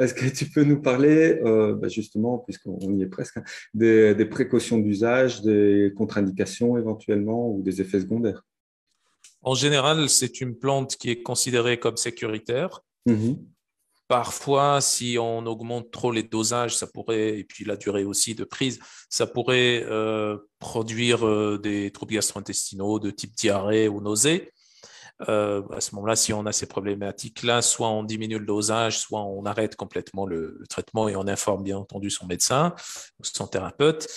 Est-ce que tu peux nous parler, justement, puisqu'on y est presque, hein, des précautions d'usage, des contre-indications éventuellement ou des effets secondaires? En général, c'est une plante qui est considérée comme sécuritaire. Mhm. Parfois, si on augmente trop les dosages, ça pourrait, et puis la durée aussi de prise, ça pourrait produire des troubles gastro-intestinaux de type diarrhée ou nausée. À ce moment-là, si on a ces problématiques-là, soit on diminue le dosage, soit on arrête complètement le traitement et on informe bien entendu son médecin ou son thérapeute.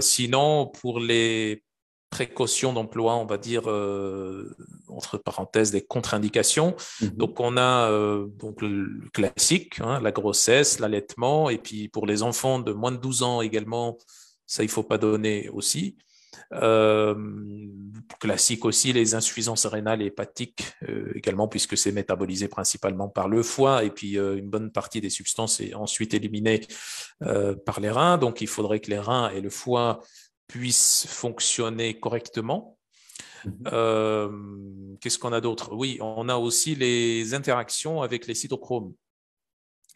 Sinon, pour les précautions d'emploi, on va dire entre parenthèses des contre-indications. Mhm. Donc on a donc le classique, hein, la grossesse, l'allaitement, et puis pour les enfants de moins de 12 ans également, ça il faut pas donner aussi. Euh, Classique aussi, les insuffisances rénales et hépatiques également, puisque c'est métabolisé principalement par le foie et puis une bonne partie des substances est ensuite éliminée par les reins. Donc, il faudrait que les reins et le foie puissent fonctionner correctement. Mhm. Euh, Qu'est-ce qu'on a d'autre? Oui, on a aussi les interactions avec les cytochromes.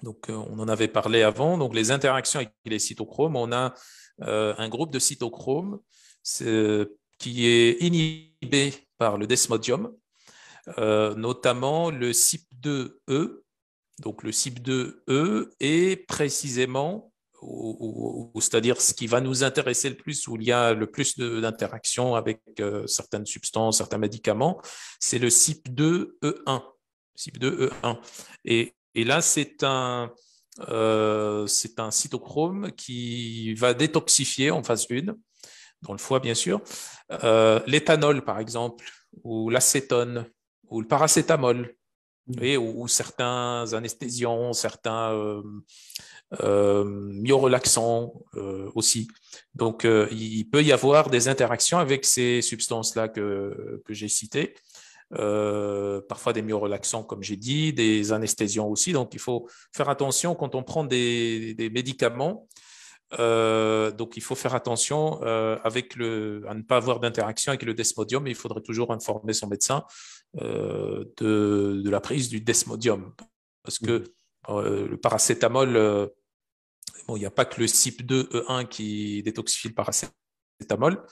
Donc, on en avait parlé avant. Donc, les interactions avec les cytochromes, on a un groupe de cytochromes qui est inhibé par le desmodium, notamment le CYP2E. Donc, le CYP2E est précisément, c'est-à-dire ce qui va nous intéresser le plus, où il y a le plus d'interactions avec certaines substances, certains médicaments, c'est le CYP2E1. CYP2E1. Et là, c'est un cytochrome qui va détoxifier en phase 1, dans le foie bien sûr, l'éthanol par exemple, ou l'acétone, ou le paracétamol, Mhm. et, ou certains anesthésiants, certains myorelaxants aussi. Donc, il peut y avoir des interactions avec ces substances-là que j'ai citées. Parfois des myorelaxants, comme j'ai dit, des anesthésiants aussi. Donc, il faut faire attention quand on prend des médicaments. Donc, il faut faire attention à ne pas avoir d'interaction avec le desmodium. Il faudrait toujours informer son médecin de la prise du desmodium. Parce que Mhm. le paracétamol, bon, il n'y a pas que le CYP2E1 qui détoxifie le paracétamol,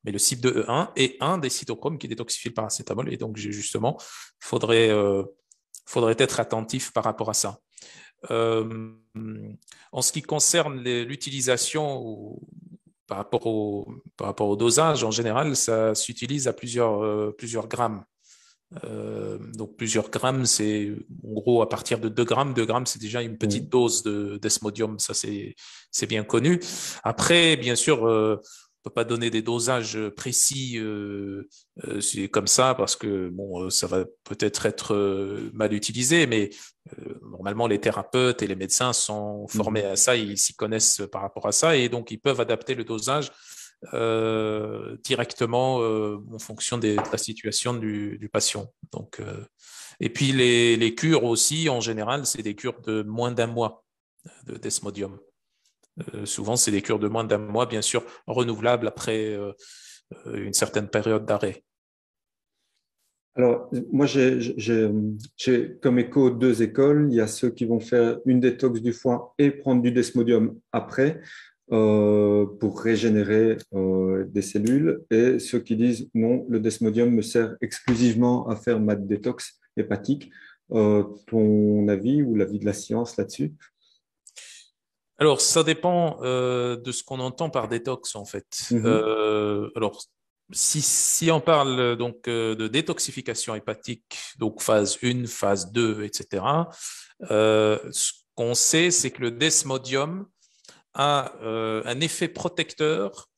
mais le CYP2E1 est un des cytochromes qui détoxifie le paracétamol. Et donc, justement, il faudrait être attentif par rapport à ça. Euh, En ce qui concerne l'utilisation par rapport au dosage, en général, ça s'utilise à plusieurs grammes. Donc plusieurs grammes, c'est en gros à partir de 2 grammes. 2 grammes, c'est déjà une petite Mhm. dose d'esmodium, ça c'est bien connu. Après, bien sûr, on peut pas donner des dosages précis c'est comme ça parce que bon, ça va peut-être être mal utilisé, mais normalement les thérapeutes et les médecins sont formés Mhm. à ça, ils s'y connaissent par rapport à ça et donc ils peuvent adapter le dosage directement en fonction de la situation du patient. Donc, et puis les cures aussi, en général, c'est des cures de moins d'un mois de desmodium. Souvent, c'est des cures de moins d'un mois, bien sûr, renouvelables après une certaine période d'arrêt. Alors, moi, j'ai comme écho deux écoles. Il y a ceux qui vont faire une détox du foie et prendre du desmodium après pour régénérer des cellules, et ceux qui disent non, le desmodium me sert exclusivement à faire ma détox hépatique. Ton avis ou l'avis de la science là-dessus? Alors, ça dépend de ce qu'on entend par détox, en fait. Mhm. Alors, si on parle donc de détoxification hépatique, donc phase 1, phase 2, etc., ce qu'on sait, c'est que le desmodium a un effet protecteur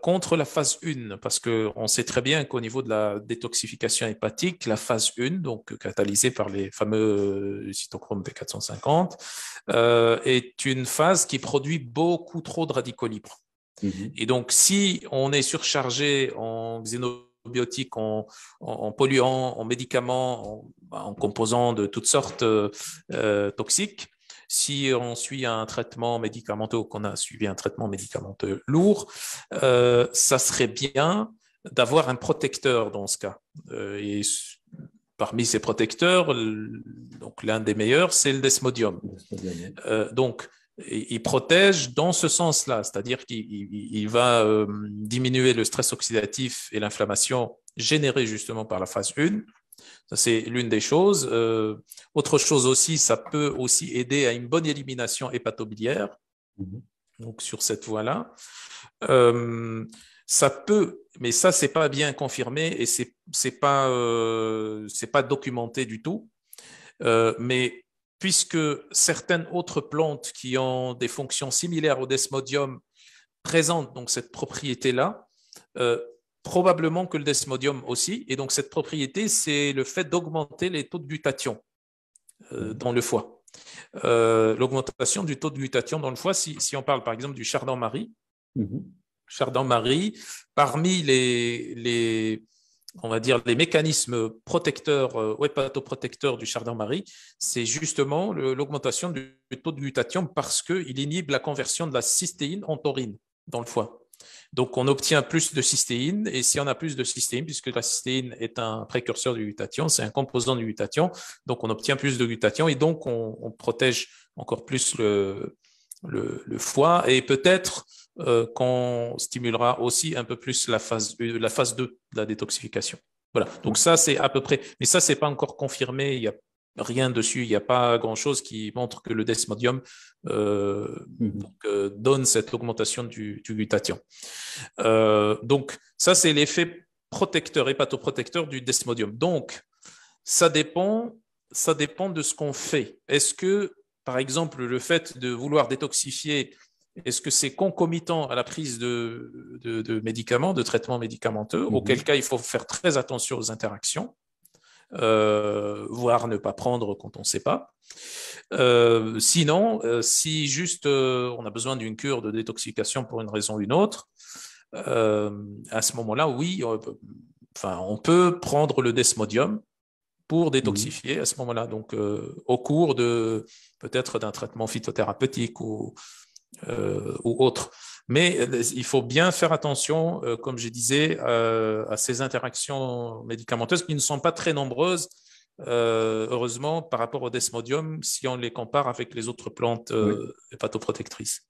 contre la phase 1, parce qu'on sait très bien qu'au niveau de la détoxification hépatique, la phase 1, donc catalysée par les fameux cytochromes P450, est une phase qui produit beaucoup trop de radicaux libres. Mhm. Et donc, si on est surchargé en xénobiotiques, en polluants, en médicaments, en composants de toutes sortes toxiques, si on suit un traitement médicamenteux, qu'on a suivi un traitement médicamenteux lourd, ça serait bien d'avoir un protecteur dans ce cas. Et parmi ces protecteurs, donc l'un des meilleurs, c'est le desmodium. Donc, il protège dans ce sens-là, c'est-à-dire qu'il va diminuer le stress oxydatif et l'inflammation générée justement par la phase 1. Ça, c'est l'une des choses. Autre chose aussi, ça peut aussi aider à une bonne élimination hépatobiliaire. Donc, sur cette voie-là. Ça peut, mais ça, c'est pas bien confirmé et c'est pas documenté du tout. Mais puisque certaines autres plantes qui ont des fonctions similaires au desmodium présentent donc cette propriété-là, probablement que le desmodium aussi. Et donc, cette propriété, c'est le fait d'augmenter les taux de glutathion dans le foie. L'augmentation du taux de glutathion dans le foie, si on parle par exemple du chardon-marie, chardon-marie, parmi on va dire, les mécanismes protecteurs ou hépatoprotecteurs du chardon-marie, c'est justement l'augmentation du taux de glutathion parce qu'il inhibe la conversion de la cystéine en taurine dans le foie. Donc, on obtient plus de cystéine, et si on a plus de cystéine, puisque la cystéine est un précurseur du glutathion, c'est un composant du glutathion, donc on obtient plus de glutathion, et donc on protège encore plus le foie, et peut-être qu'on stimulera aussi un peu plus la phase 2 de la détoxification. Voilà, donc ça, c'est à peu près, mais ça, c'est pas encore confirmé, il y a rien dessus, il n'y a pas grand-chose qui montre que le desmodium donne cette augmentation du glutathion. Donc, ça, c'est l'effet protecteur, hépatoprotecteur du desmodium. Donc, ça dépend de ce qu'on fait. Est-ce que, par exemple, le fait de vouloir détoxifier, est-ce que c'est concomitant à la prise de médicaments, de traitements médicamenteux, auquel cas il faut faire très attention aux interactions, voire ne pas prendre quand on ne sait pas. Sinon, si juste on a besoin d'une cure de détoxification pour une raison ou une autre, à ce moment-là, oui, on peut prendre le desmodium pour détoxifier à ce moment-là, donc au cours de peut-être d'un traitement phytothérapeutique ou autre. Mais il faut bien faire attention, comme je disais, à ces interactions médicamenteuses qui ne sont pas très nombreuses, heureusement, par rapport au desmodium, si on les compare avec les autres plantes hépatoprotectrices.